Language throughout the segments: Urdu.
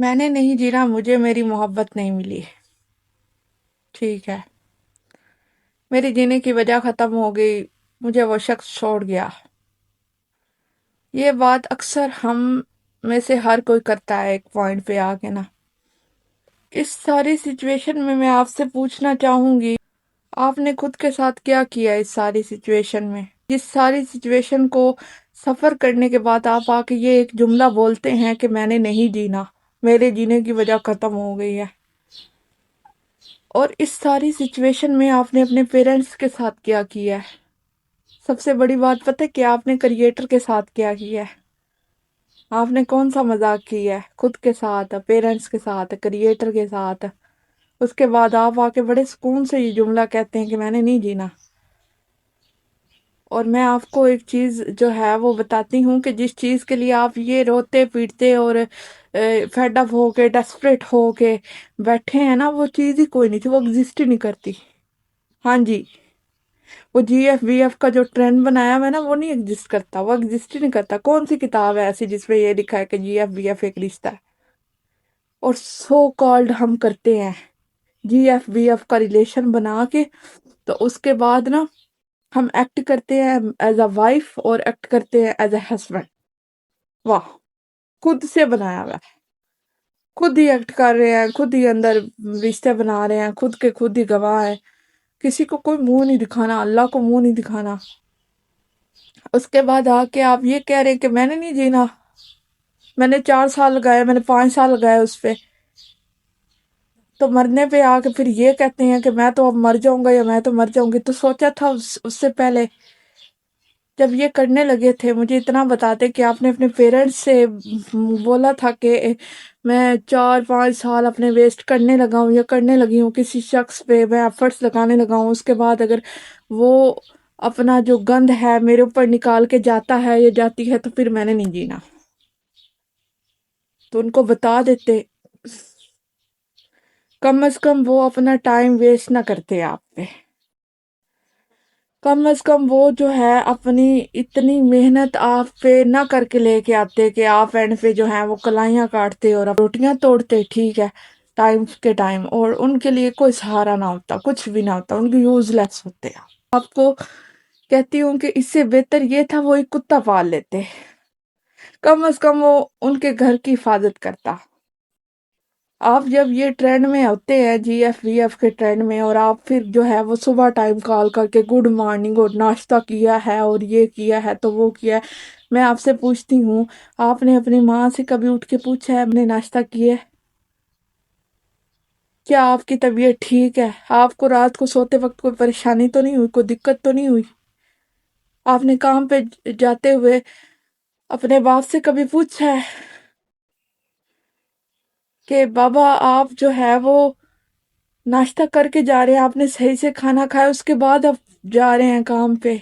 میں نے نہیں جینا، مجھے میری محبت نہیں ملی، ٹھیک ہے، میری جینے کی وجہ ختم ہو گئی، مجھے وہ شخص چھوڑ گیا۔ یہ بات اکثر ہم میں سے ہر کوئی کرتا ہے ایک پوائنٹ پہ آ کے نا۔ اس ساری سچویشن میں آپ سے پوچھنا چاہوں گی، آپ نے خود کے ساتھ کیا کیا اس ساری سچویشن میں؟ اس ساری سچویشن کو سفر کرنے کے بعد آپ آ کے یہ ایک جملہ بولتے ہیں کہ میں نے نہیں جینا، میرے جینے کی وجہ ختم ہو گئی ہے۔ اور اس ساری سچویشن میں آپ نے اپنے پیرنٹس کے ساتھ کیا کیا ہے؟ سب سے بڑی بات پتہ ہے کہ آپ نے کریٹر کے ساتھ کیا کیا ہے؟ آپ نے کون سا مذاق کیا ہے؟ خود کے ساتھ، پیرنٹس کے ساتھ، کریٹر کے ساتھ۔ اس کے بعد آپ آ کے بڑے سکون سے یہ جملہ کہتے ہیں کہ میں نے نہیں جینا۔ اور میں آپ کو ایک چیز جو ہے وہ بتاتی ہوں کہ جس چیز کے لیے آپ یہ روتے پیٹتے اور فیڈ اپ ہو کے ڈیسپریٹ ہو کے بیٹھے ہیں نا، وہ چیز ہی کوئی نہیں تھی، وہ ایگزسٹ ہی نہیں کرتی۔ ہاں جی، وہ جی ایف وی ایف کا جو ٹرینڈ بنایا ہوا ہے نا، وہ نہیں ایگزسٹ کرتا، وہ ایگزسٹ ہی نہیں کرتا۔ کون سی کتاب ہے ایسی جس میں یہ لکھا ہے کہ جی ایف وی ایف ایک رشتہ ہے؟ اور سو کالڈ ہم کرتے ہیں جی ایف وی ایف کا ریلیشن بنا کے، تو اس کے بعد نا ہم ایکٹ کرتے ہیں ایز اے وائف اور ایکٹ کرتے ہیں ایز اے ہسبینڈ۔ واہ، خود سے بنایا ہوا ہے، خود ہی ایکٹ کر رہے ہیں، خود ہی اندر رشتے بنا رہے ہیں، خود کے خود ہی گواہ ہیں، کسی کو کوئی منہ نہیں دکھانا، اللہ کو منہ نہیں دکھانا۔ اس کے بعد آ کے آپ یہ کہہ رہے ہیں کہ میں نے نہیں جینا، میں نے 4 سال لگائے، میں نے 5 سال لگائے اس پہ، تو مرنے پہ آ کے پھر یہ کہتے ہیں کہ میں تو اب مر جاؤں گا یا میں تو مر جاؤں گی۔ تو سوچا تھا اس سے پہلے جب یہ کرنے لگے تھے مجھے اتنا بتاتے کہ آپ نے اپنے پیرنٹس سے بولا تھا کہ میں 4-5 سال اپنے ویسٹ کرنے لگا ہوں یا کرنے لگی ہوں کسی شخص پہ، میں ایفرٹس لگانے لگا ہوں، اس کے بعد اگر وہ اپنا جو گند ہے میرے اوپر نکال کے جاتا ہے یا جاتی ہے تو پھر میں نے نہیں جینا۔ تو ان کو بتا دیتے، کم از کم وہ اپنا ٹائم ویسٹ نہ کرتے آپ پہ، کم از کم وہ جو ہے اپنی اتنی محنت آپ پہ نہ کر کے لے کے آتے کہ آپ اینڈ پہ جو ہیں وہ کلائیاں کاٹتے اور روٹیاں توڑتے، ٹھیک ہے، ٹائم کے ٹائم، اور ان کے لیے کوئی سہارا نہ ہوتا، کچھ بھی نہ ہوتا، ان کی یوز لیس ہوتے ہیں۔ آپ کو کہتی ہوں کہ اس سے بہتر یہ تھا وہ ایک کتا پال لیتے، کم از کم وہ ان کے گھر کی حفاظت کرتا۔ آپ جب یہ ٹرینڈ میں ہوتے ہیں جی ایف وی ایف کے ٹرینڈ میں، اور آپ پھر جو ہے وہ صبح ٹائم کال کر کے گڈ مارننگ اور ناشتہ کیا ہے اور یہ کیا ہے تو وہ کیا ہے، میں آپ سے پوچھتی ہوں، آپ نے اپنی ماں سے کبھی اٹھ کے پوچھا ہے ہم نے ناشتہ کیا ہے؟ کیا آپ کی طبیعت ٹھیک ہے؟ آپ کو رات کو سوتے وقت کوئی پریشانی تو نہیں ہوئی، کوئی دقت تو نہیں ہوئی؟ آپ نے کام پہ جاتے ہوئے اپنے باپ سے کبھی پوچھا ہے کہ بابا آپ جو ہے وہ ناشتہ کر کے جا رہے ہیں، آپ نے صحیح سے کھانا کھایا، اس کے بعد آپ جا رہے ہیں کام پہ،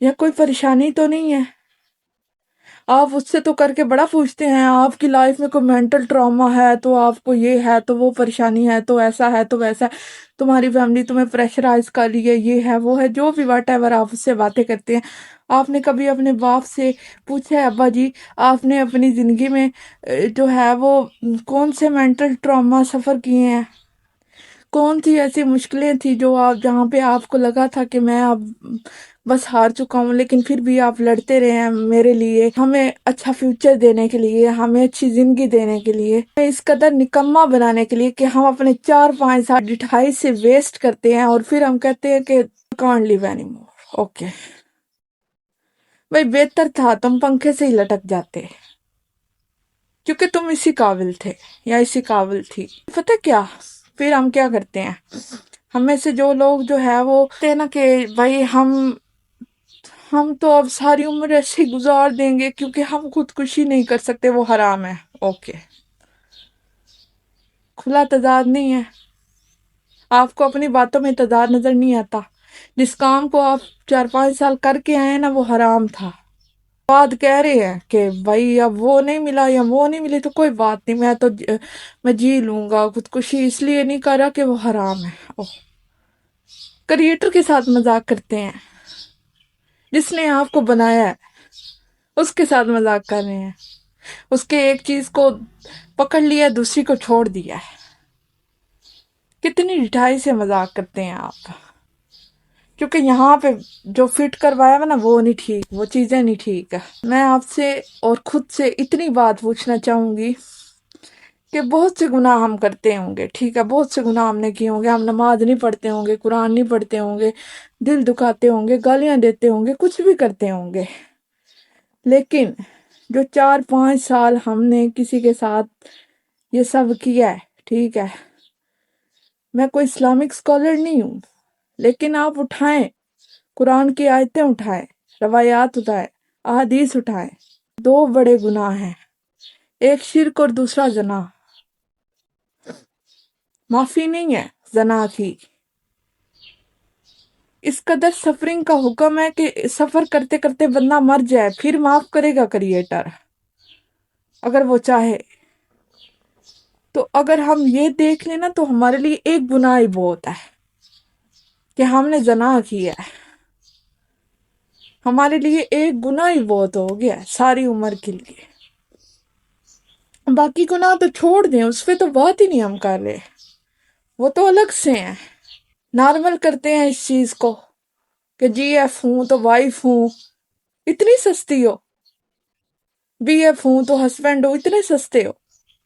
یا کوئی پریشانی تو نہیں ہے؟ آپ اس سے تو کر کے بڑا پوچھتے ہیں، آپ کی لائف میں کوئی مینٹل ٹراما ہے تو آپ کو یہ ہے تو وہ پریشانی ہے تو ایسا ہے تو ویسا ہے، تمہاری فیملی تمہیں پریشرائز کر رہی ہے، یہ ہے وہ ہے، جو بھی واٹ ایور آپ اس سے باتیں کرتے ہیں۔ آپ نے کبھی اپنے باپ سے پوچھا ہے ابا جی آپ نے اپنی زندگی میں جو ہے وہ کون سے مینٹل ٹراما سفر کیے ہیں؟ کون سی ایسی مشکلیں تھی جو آپ جہاں پہ آپ کو لگا تھا کہ میں اب بس ہار چکا ہوں، لیکن پھر بھی آپ لڑتے رہے ہیں میرے لیے، ہمیں اچھا فیوچر دینے کے لیے، ہمیں اچھی زندگی دینے کے لیے، ہمیں اس قدر نکما بنانے کے لیے کہ ہم اپنے 4-5 سال 28 سے ویسٹ کرتے ہیں، اور پھر ہم کہتے ہیں کہ can't leave anymore. Okay بھائی، بہتر تھا تم پنکھے سے ہی لٹک جاتے، کیونکہ تم اسی قابل تھے یا اسی قابل تھی۔ پتہ کیا پھر ہم کیا کرتے ہیں، ہمیں سے جو لوگ جو ہے وہ کہتے ہیں نا کہ بھائی ہم تو اب ساری عمر ایسے ہی گزار دیں گے کیونکہ ہم خودکشی نہیں کر سکتے، وہ حرام ہے۔ اوکے، کھلا تضاد نہیں ہے، آپ کو اپنی باتوں میں تضاد نظر نہیں آتا، جس کام کو آپ 4-5 سال کر کے آئے ہیں نا وہ حرام تھا، بعد کہہ رہے ہیں کہ بھائی اب وہ نہیں ملا یا وہ نہیں ملی تو کوئی بات نہیں، میں جی لوں گا، خودکشی اس لیے نہیں کر رہا کہ وہ حرام ہے۔ کریٹر کے ساتھ مذاق کرتے ہیں، جس نے آپ کو بنایا ہے اس کے ساتھ مذاق کر رہے ہیں۔ اس کے ایک چیز کو پکڑ لیا دوسری کو چھوڑ دیا ہے. کتنی ڈٹھائی سے مذاق کرتے ہیں آپ. کیونکہ یہاں پہ جو فٹ کروایا ہوا نا وہ نہیں ٹھیک، وہ چیزیں نہیں ٹھیک ہے. میں آپ سے اور خود سے اتنی بات پوچھنا چاہوں گی کہ بہت سے گناہ ہم کرتے ہوں گے، ٹھیک ہے، بہت سے گناہ ہم نے کیے ہوں گے، ہم نماز نہیں پڑھتے ہوں گے، قرآن نہیں پڑھتے ہوں گے، دل دکھاتے ہوں گے، گالیاں دیتے ہوں گے، کچھ بھی کرتے ہوں گے. لیکن جو 4-5 سال ہم نے کسی کے ساتھ یہ سب کیا ہے، ٹھیک ہے، میں کوئی اسلامک اسکالر نہیں ہوں، لیکن آپ اٹھائیں، قرآن کی آیتیں اٹھائیں، روایات اٹھائیں، احادیث اٹھائیں. 2 بڑے گناہ ہیں، ایک شرک اور دوسرا زنا. معافی نہیں ہے زنا کی. اس قدر سفرنگ کا حکم ہے کہ سفر کرتے کرتے بندہ مر جائے پھر معاف کرے گا کریٹر اگر وہ چاہے. تو اگر ہم یہ دیکھ لیں نا تو ہمارے لیے ایک گناہ ہی بہت ہے کہ ہم نے زنا کیا ہے. ہمارے لیے ایک گناہ ہی بہت ہو گیا ہے ساری عمر کے لیے. باقی گناہ تو چھوڑ دیں، اس پہ تو بات ہی نہیں ہم کر رہے، وہ تو الگ سے ہیں. نارمل کرتے ہیں اس چیز کو کہ جی ایف ہوں تو وائف ہوں، اتنی سستی ہو. بی ایف ہوں تو ہسبینڈ ہو، اتنے سستے ہو.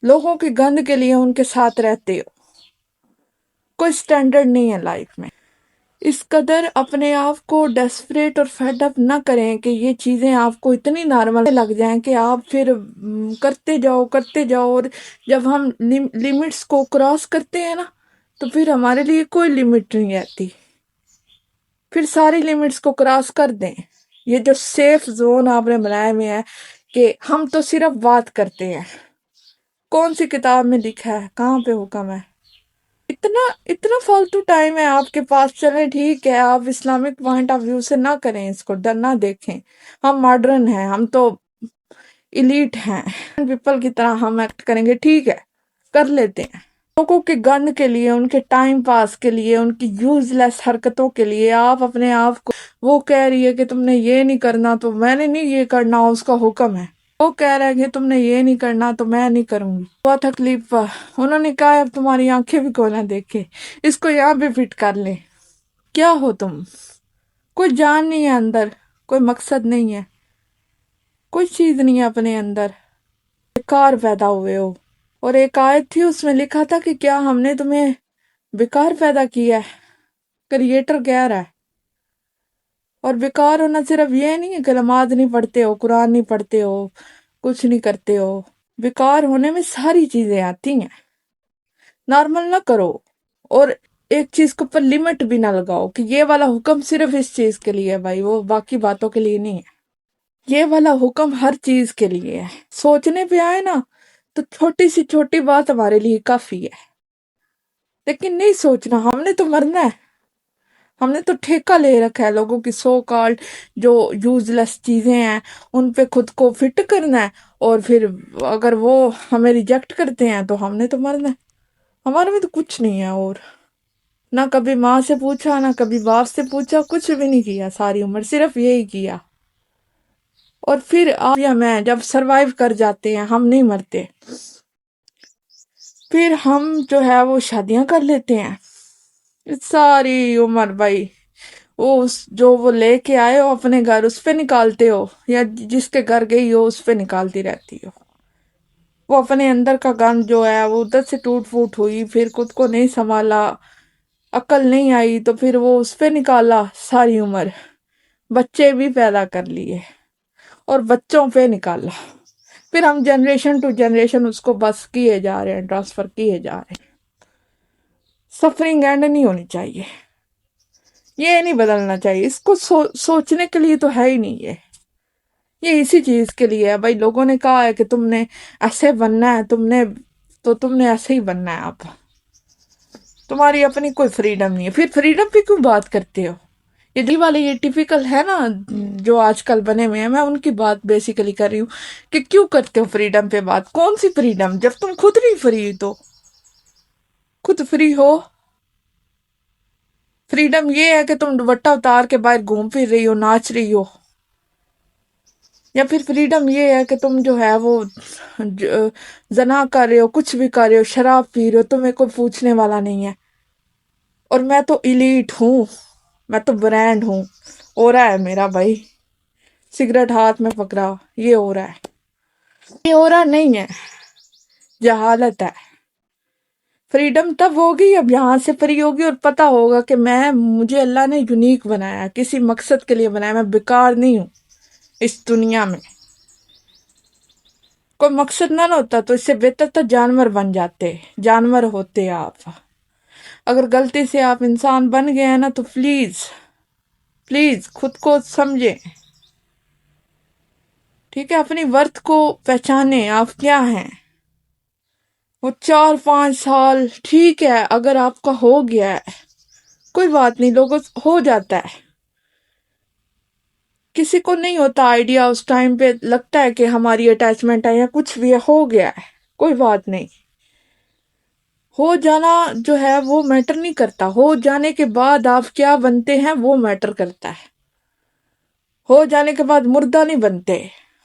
لوگوں کی گند کے لیے ان کے ساتھ رہتے ہو. کوئی سٹینڈرڈ نہیں ہے لائف میں. اس قدر اپنے آپ کو ڈیسپریٹ اور فیڈ اپ نہ کریں کہ یہ چیزیں آپ کو اتنی نارمل لگ جائیں کہ آپ پھر کرتے جاؤ کرتے جاؤ. اور جب ہم لمٹس کو کراس کرتے ہیں نا تو پھر ہمارے لیے کوئی لمٹ نہیں رہتی، پھر ساری لمٹس کو کراس کر دیں. یہ جو سیف زون آپ نے بنائے ہوئے ہے کہ ہم تو صرف بات کرتے ہیں، کون سی کتاب میں لکھا ہے، کہاں پہ حکم ہے؟ اتنا اتنا فالتو ٹائم ہے آپ کے پاس. چلیں ٹھیک ہے، آپ اسلامک پوائنٹ آف ویو سے نہ کریں اس کو، نہ دیکھیں. ہم ماڈرن ہیں، ہم تو ایلیٹ ہیں، پیپل کی طرح ہم ایکٹ کریں گے، ٹھیک ہے، کر لیتے ہیں. لوگوں کے گند کے لیے، ان کے ٹائم پاس کے لیے، ان کی یوز لیس حرکتوں کے لیے آپ اپنے آپ کو، وہ کہہ رہی ہے کہ تم نے یہ نہیں کرنا تو میں نے نہیں یہ کرنا، اس کا حکم ہے. وہ کہہ رہا ہے کہ تم نے یہ نہیں کرنا تو میں نہیں کروں گی. بہت تکلیف پر انہوں نے کہا اب تمہاری آنکھیں بھی کوئی نہ دیکھے، اس کو یہاں پہ فٹ کر لیں. کیا ہو تم؟ کوئی جان نہیں ہے اندر، کوئی مقصد نہیں ہے، کوئی چیز نہیں ہے اپنے اندر، بیکار پیدا ہوئے ہو. اور ایک آیت تھی اس میں لکھا تھا کہ کیا ہم نے تمہیں بیکار پیدا کیا ہے؟ کریٹر کہہ رہا ہے. اور بیکار ہونا صرف یہ نہیں ہے کہ نماز نہیں پڑھتے ہو، قرآن نہیں پڑھتے ہو، کچھ نہیں کرتے ہو. بیکار ہونے میں ساری چیزیں آتی ہیں. نارمل نہ کرو، اور ایک چیز کے اوپر لمٹ بھی نہ لگاؤ کہ یہ والا حکم صرف اس چیز کے لیے ہے بھائی، وہ باقی باتوں کے لیے نہیں ہے. یہ والا حکم ہر چیز کے لیے ہے. سوچنے پہ آئے نا تو چھوٹی سی چھوٹی بات ہمارے لیے کافی ہے، لیکن نہیں سوچنا. ہم نے تو مرنا ہے، ہم نے تو ٹھیکہ لے رکھا ہے لوگوں کی سو کالڈ جو یوز لیس چیزیں ہیں ان پہ خود کو فٹ کرنا ہے. اور پھر اگر وہ ہمیں ریجیکٹ کرتے ہیں تو ہم نے تو مرنا ہے. ہمارے میں تو کچھ نہیں ہے. اور نہ کبھی ماں سے پوچھا، نہ کبھی باپ سے پوچھا، کچھ بھی نہیں کیا ساری عمر، صرف یہی کیا. اور پھر آپ یا میں جب سروائیو کر جاتے ہیں، ہم نہیں مرتے، پھر ہم جو ہے وہ شادیاں کر لیتے ہیں. ساری عمر بھائی جو وہ لے کے آئے ہو اپنے گھر اس پہ نکالتے ہو، یا جس کے گھر گئی ہو اس پہ نکالتی رہتی ہو. وہ اپنے اندر کا گند جو ہے وہ ادھر سے ٹوٹ پھوٹ ہوئی، پھر خود کو نہیں سنبھالا، عقل نہیں آئی تو پھر وہ اس پہ نکالا ساری عمر. بچے بھی پیدا کر لیے اور بچوں پہ نکالا، پھر ہم جنریشن ٹو جنریشن اس کو بس کیے جا رہے ہیں، ٹرانسفر کیے جا رہے ہیں. سفرنگ اینڈ نہیں ہونی چاہیے، یہ نہیں بدلنا چاہیے. اس کو سوچنے کے لیے تو ہے ہی نہیں. یہ اسی چیز کے لیے ہے بھائی. لوگوں نے کہا ہے کہ تم نے ایسے بننا ہے، تم نے ایسے ہی بننا ہے. آپ تمہاری اپنی کوئی فریڈم نہیں ہے. پھر فریڈم پہ کیوں بات کرتے ہو؟ یہ دل والے یہ ٹیپیکل ہے نا جو آج کل بنے ہوئے ہیں، میں ان کی بات بیسیکلی کر رہی ہوں کہ کیوں کرتے ہو فریڈم پہ بات؟ کون سی فریڈم جب تم خود نہیں فری؟ تو خود فری ہو. فریڈم یہ ہے کہ تم دوپٹہ اتار کے باہر گھوم پھر رہی ہو، ناچ رہی ہو، یا پھر فریڈم یہ ہے کہ تم جو ہے وہ زنا کر رہے ہو، کچھ بھی کر رہے ہو، شراب پی رہے ہو، تمہیں کوئی پوچھنے والا نہیں ہے، اور میں تو ایلیٹ ہوں، میں تو برانڈ ہوں، ہو رہا ہے میرا بھائی، سگریٹ ہاتھ میں پکڑا، یہ ہو رہا ہے، یہ ہو رہا نہیں ہے، جہالت ہے۔ فریڈم تب ہوگی اب یہاں سے فری ہوگی اور پتہ ہوگا کہ مجھے اللہ نے یونیک بنایا، کسی مقصد کے لیے بنایا، میں بیکار نہیں ہوں اس دنیا میں۔ کوئی مقصد نہ ہوتا تو اس سے بہتر تو جانور بن جاتے، جانور ہوتے آپ۔ اگر غلطی سے آپ انسان بن گئے ہیں نا تو پلیز پلیز خود کو سمجھیں، ٹھیک ہے؟ اپنی ورتھ کو پہچانیں، آپ کیا ہیں۔ وہ 4-5 سال ٹھیک ہے، اگر آپ کا ہو گیا ہے کوئی بات نہیں، لوگوں سے ہو جاتا ہے، کسی کو نہیں ہوتا آئیڈیا، اس ٹائم پہ لگتا ہے کہ ہماری اٹیچمنٹ ہے یا کچھ بھی ہے، ہو گیا ہے، کوئی بات نہیں۔ ہو جانا جو ہے وہ میٹر نہیں کرتا، ہو جانے کے بعد آپ کیا بنتے ہیں وہ میٹر کرتا ہے۔ ہو جانے کے بعد مردہ نہیں بنتے،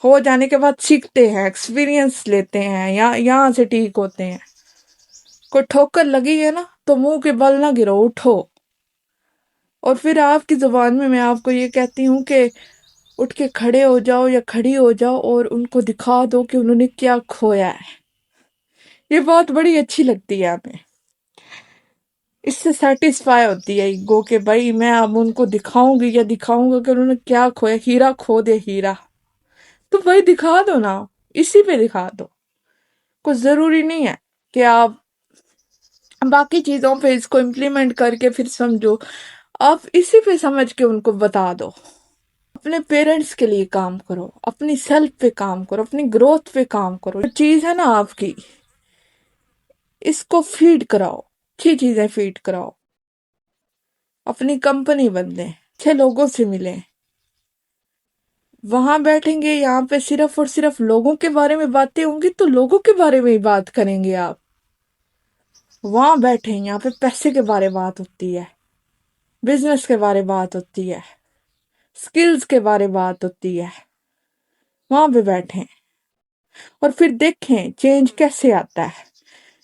ہو جانے کے بعد سیکھتے ہیں، ایکسپیرینس لیتے ہیں، یہاں سے ٹھیک ہوتے ہیں۔ کوئی ٹھوکر لگی ہے نا تو منہ کے بل نہ گرو، اٹھو۔ اور پھر آپ کی زبان میں آپ کو یہ کہتی ہوں کہ اٹھ کے کھڑے ہو جاؤ یا کھڑی ہو جاؤ اور ان کو دکھا دو کہ انہوں نے کیا کھویا ہے۔ یہ بات بڑی اچھی لگتی ہے ہمیں، اس سے سیٹسفائی ہوتی ہے ایگو کہ بھائی میں اب ان کو دکھاؤں گی یا دکھاؤں گا کہ انہوں نے کیا کھویا، ہیرا کھو دے ہیرا، تو بھائی دکھا دو نا، اسی پہ دکھا دو۔ کچھ ضروری نہیں ہے کہ آپ باقی چیزوں پہ اس کو امپلیمنٹ کر کے پھر سمجھو، آپ اسی پہ سمجھ کے ان کو بتا دو۔ اپنے پیرنٹس کے لیے کام کرو، اپنی سیلف پہ کام کرو، اپنی گروتھ پہ کام کرو۔ جو چیز ہے نا آپ کی، اس کو فیڈ کراؤ، اچھی چیزیں فیڈ کراؤ، اپنی کمپنی بدلیں، اچھے لوگوں سے ملیں۔ وہاں بیٹھیں گے یہاں پہ صرف اور صرف لوگوں کے بارے میں باتیں ہوں گی تو لوگوں کے بارے میں ہی بات کریں گے آپ۔ وہاں بیٹھیں، یہاں پہ پیسے کے بارے بات ہوتی ہے، بزنس کے بارے بات ہوتی ہے، سکلز کے بارے بات ہوتی ہے۔ وہاں پہ بیٹھیں اور پھر دیکھیں چینج کیسے آتا ہے۔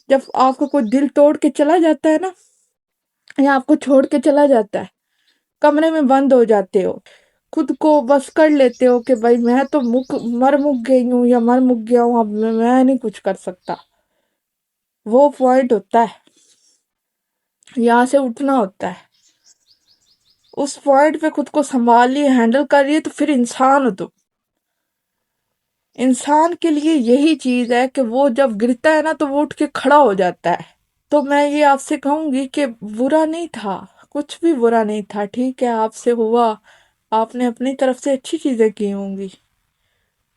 جب آپ کو کوئی دل توڑ کے چلا جاتا ہے نا، یا آپ کو چھوڑ کے چلا جاتا ہے، کمرے میں بند ہو جاتے ہو، خود کو بس کر لیتے ہو کہ بھائی میں تو مک گئی ہوں یا مک گیا ہوں، اب میں نہیں کچھ کر سکتا۔ وہ پوائنٹ ہوتا ہے، یہاں سے اٹھنا ہوتا ہے۔ اس پوائنٹ پہ خود کو سنبھالیے، ہینڈل کریے، تو پھر انسان ہو تم۔ انسان کے لیے یہی چیز ہے کہ وہ جب گرتا ہے نا تو وہ اٹھ کے کھڑا ہو جاتا ہے۔ تو میں یہ آپ سے کہوں گی کہ برا نہیں تھا، کچھ بھی برا نہیں تھا، ٹھیک ہے آپ سے ہوا، آپ نے اپنی طرف سے اچھی چیزیں کی ہوں گی،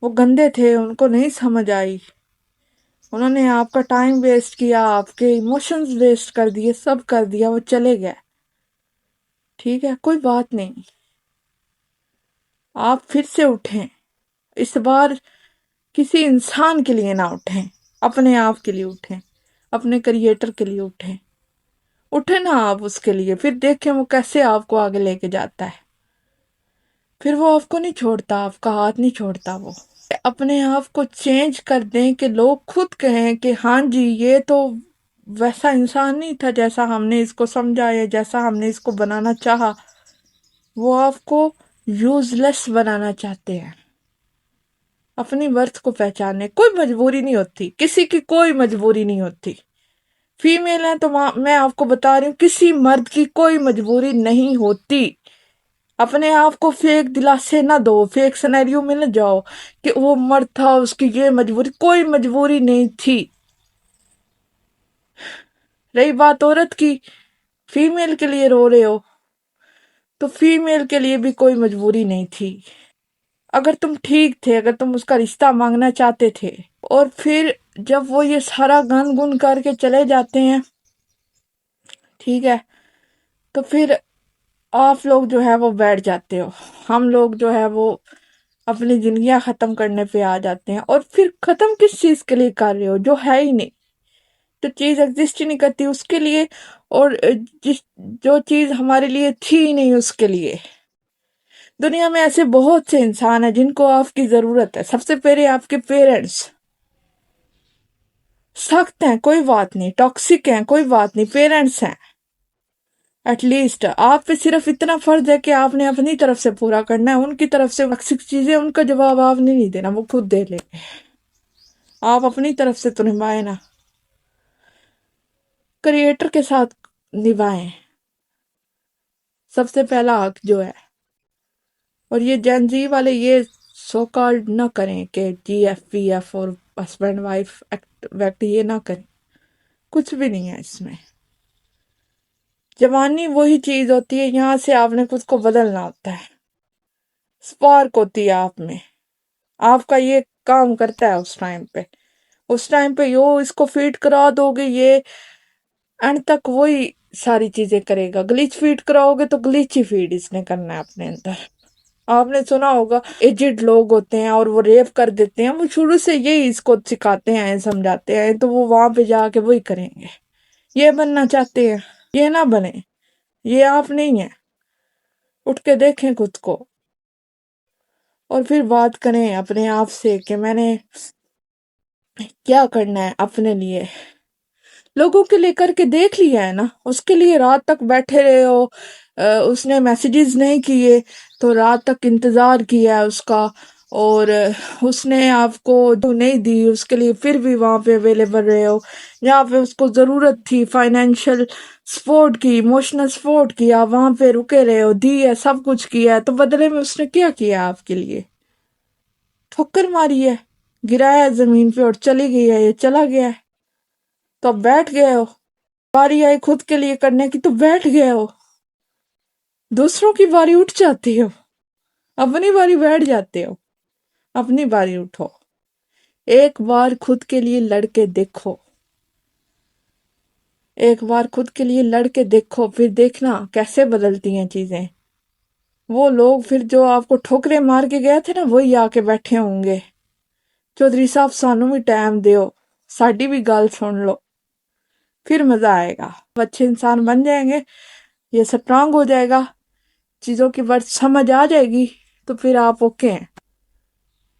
وہ گندے تھے، ان کو نہیں سمجھ آئی، انہوں نے آپ کا ٹائم ویسٹ کیا، آپ کے ایموشنز ویسٹ کر دیے، سب کر دیا، وہ چلے گئے، ٹھیک ہے کوئی بات نہیں۔ آپ پھر سے اٹھیں، اس بار کسی انسان کے لیے نہ اٹھیں، اپنے آپ کے لیے اٹھیں، اپنے کریٹر کے لیے اٹھیں، اٹھیں نا آپ اس کے لیے، پھر دیکھیں وہ کیسے آپ کو آگے لے کے جاتا ہے۔ پھر وہ آپ کو نہیں چھوڑتا، آپ کا ہاتھ نہیں چھوڑتا۔ وہ اپنے آپ کو چینج کر دیں کہ لوگ خود کہیں کہ ہاں جی یہ تو ویسا انسان نہیں تھا جیسا ہم نے اس کو سمجھا یا جیسا ہم نے اس کو بنانا چاہا۔ وہ آپ کو یوز لیس بنانا چاہتے ہیں۔ اپنی ورتھ کو پہچاننے، کوئی مجبوری نہیں ہوتی، کسی کی کوئی مجبوری نہیں ہوتی۔ فیمیل ہیں تو میں آپ کو بتا رہی ہوں کسی مرد کی کوئی مجبوری نہیں ہوتی۔ اپنے آپ کو فیک دلاسے نہ دو، فیک سینیریو میں نہ جاؤ کہ وہ مرد تھا اس کی یہ مجبوری، کوئی مجبوری نہیں تھی۔ رہی بات عورت کی، فیمیل کے لیے رو رہے ہو تو فیمیل کے لیے بھی کوئی مجبوری نہیں تھی۔ اگر تم ٹھیک تھے، اگر تم اس کا رشتہ مانگنا چاہتے تھے، اور پھر جب وہ یہ سارا گن گن کر کے چلے جاتے ہیں، ٹھیک ہے، تو پھر آپ لوگ جو ہے وہ بیٹھ جاتے ہو، ہم لوگ جو ہے وہ اپنی زندگیاں ختم کرنے پہ آ جاتے ہیں۔ اور پھر ختم کس چیز کے لیے کر رہے ہو جو ہے ہی نہیں، جو چیز ایگزسٹ ہی نہیں کرتی اس کے لیے، اور جو چیز ہمارے لیے تھی ہی نہیں اس کے لیے۔ دنیا میں ایسے بہت سے انسان ہیں جن کو آپ کی ضرورت ہے. سب سے پہلے آپ کے پیرنٹس. سخت ہیں کوئی بات نہیں، ٹاکسک ہیں کوئی بات نہیں، پیرنٹس ہیں. ایٹ لیسٹ آپ پہ صرف اتنا فرض ہے کہ آپ نے اپنی طرف سے پورا کرنا ہے. ان کی طرف سے ٹاکسک چیزیں، ان کا جواب آپ نے نہیں دینا، وہ خود دے لیں گے. آپ اپنی طرف سے تو نبھائیں نا، کریٹر کے ساتھ نبھائیں. سب سے پہلا حق جو ہے. اور یہ جین زی والے یہ سو کالڈ نہ کریں کہ جی ایف وی ایف اور ہسبینڈ وائف ایکٹ یہ نہ کریں. کچھ بھی نہیں ہے اس میں. جوانی وہی چیز ہوتی ہے، یہاں سے آپ نے خود کو بدلنا ہوتا ہے. سپارک ہوتی ہے آپ میں، آپ کا یہ کام کرتا ہے اس ٹائم پہ اس کو فیڈ کرا دو گے، یہ اینڈ تک وہی ساری چیزیں کرے گا. گلیچ فیڈ کراؤ گے تو گلیچ ہی فیڈ اس نے کرنا ہے اپنے اندر. آپ نے سنا ہوگا ایجڈ لوگ ہوتے ہیں اور وہ ریپ کر دیتے ہیں، وہ شروع سے یہی اس کو سکھاتے ہیں، سمجھاتے ہیں، تو وہ وہاں پہ جا کے وہی کریں گے. یہ بننا چاہتے ہیں، یہ نہ بنے. یہ آپ نہیں ہیں. اٹھ کے دیکھیں خود کو اور پھر بات کریں اپنے آپ سے کہ میں نے کیا کرنا ہے اپنے لیے. لوگوں کے لیے کر کے دیکھ لیا ہے نا، اس کے لیے رات تک بیٹھے رہے ہو. اس نے میسیجز نہیں کیے تو رات تک انتظار کیا ہے اس کا، اور اس نے آپ کو جو نہیں دی اس کے لیے پھر بھی وہاں پہ اویلیبل رہے ہو. جہاں پہ اس کو ضرورت تھی فائنینشیل سپورٹ کی، ایموشنل سپورٹ کیا، وہاں پہ رکے رہے ہو، دی ہے، سب کچھ کیا ہے. تو بدلے میں اس نے کیا کیا آپ کے لیے؟ ٹھوکر ماری ہے، گرایا ہے زمین پہ اور چلی گئی ہے، یہ چلا گیا ہے. تو اب بیٹھ گئے ہو. باری آئی خود کے لیے کرنے کی تو بیٹھ گئے ہو. دوسروں کی باری اٹھ جاتی ہو، اپنی باری بیٹھ جاتے ہو. اپنی باری اٹھو. ایک بار خود کے لیے لڑ کے دیکھو. ایک بار خود کے لیے لڑ کے دیکھو، پھر دیکھنا کیسے بدلتی ہیں چیزیں. وہ لوگ پھر جو آپ کو ٹھوکرے مار کے گئے تھے نا، وہی آ کے بیٹھے ہوں گے. چودھری صاحب سانو بھی ٹائم دیو، ساڈی بھی گل سن لو، پھر مزہ آئے گا. اچھے انسان بن جائیں گے، یہ سٹرانگ ہو جائے گا، چیزوں کی ورڈ سمجھ آ جائے گی، تو پھر آپ اوکے ہیں.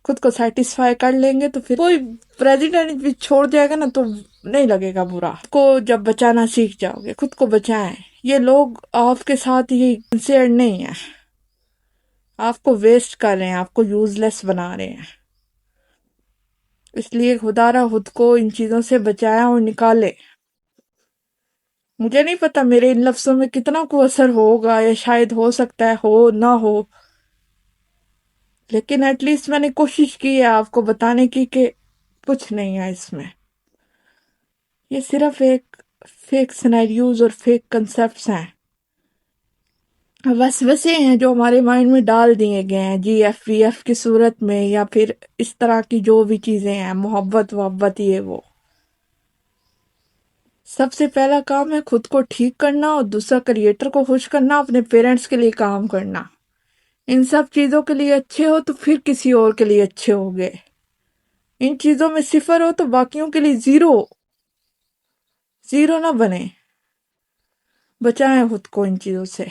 خود کو سیٹسفائی کر لیں گے تو پھر کوئی پریزیڈنٹ بھی چھوڑ جائے گا نا تو نہیں لگے گا برا. کو جب بچانا سیکھ جاؤ گے، خود کو بچائیں. یہ لوگ آپ کے ساتھ یہ سنسیئر نہیں ہیں، آپ کو ویسٹ کر رہے ہیں، آپ کو یوز لیس بنا رہے ہیں. اس لیے خدا را خود کو ان چیزوں سے بچایا اور نکالے. مجھے نہیں پتا میرے ان لفظوں میں کتنا کو اثر ہوگا، یا شاید ہو سکتا ہے ہو نہ ہو، لیکن ایٹ لیسٹ میں نے کوشش کی ہے آپ کو بتانے کی کہ کچھ نہیں ہے اس میں. یہ صرف ایک فیک سینیریوز اور فیک کنسپٹس ہیں، وسوسے ہیں جو ہمارے مائنڈ میں ڈال دیے گئے ہیں جی ایف وی ایف کی صورت میں، یا پھر اس طرح کی جو بھی چیزیں ہیں، محبت یہ وہ. سب سے پہلا کام ہے خود کو ٹھیک کرنا، اور دوسرا کریٹر کو خوش کرنا، اپنے پیرنٹس کے لیے کام کرنا. ان سب چیزوں کے لیے اچھے ہو تو پھر کسی اور کے لیے اچھے ہوگے. ان چیزوں میں صفر ہو تو باقیوں کے لیے زیرو نہ بنے. بچائیں خود کو ان چیزوں سے.